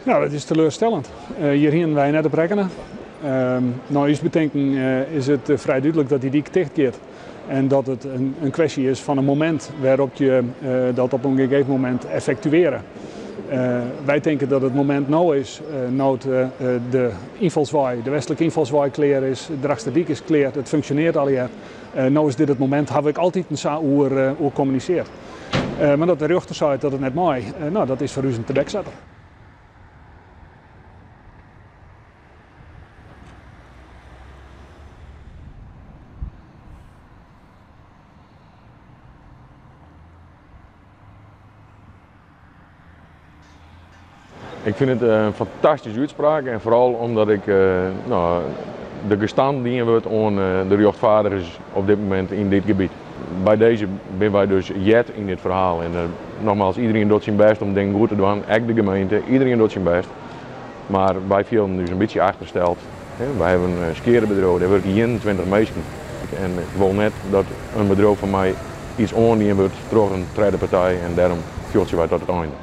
Nou, dat is teleurstellend. Hier hingen wij net op Rekkenen. Nou, eens bedenken is het vrij duidelijk dat die dik dichtkeert. En dat het een kwestie is van een moment waarop je dat op een gegeven moment effectueren. Wij denken dat het moment nou is, nou de invalswaai, de westelijke invalswaai klaar is, de Drachtsterdiek is klaar, het functioneert al jaar. Nou is dit het moment, heb ik altijd een over communiceerd. Maar dat de rechter zei dat het net mooi, nou dat is voor u een te bekzetter. Ik vind het een fantastische uitspraak en vooral omdat ik de gestand die wordt aan de rechtvaardigers op dit moment in dit gebied. Bij deze zijn wij dus jet in dit verhaal en nogmaals, iedereen doet zijn best om dingen goed te doen, ook de gemeente, iedereen doet zijn best. Maar wij vielen dus een beetje achtersteld. Wij hebben een skerenbedrijf, daar werken 21 mensen en ik wil net dat een bedrijf van mij iets aandienen wordt door een tweede partij en daarom viel wij tot het einde.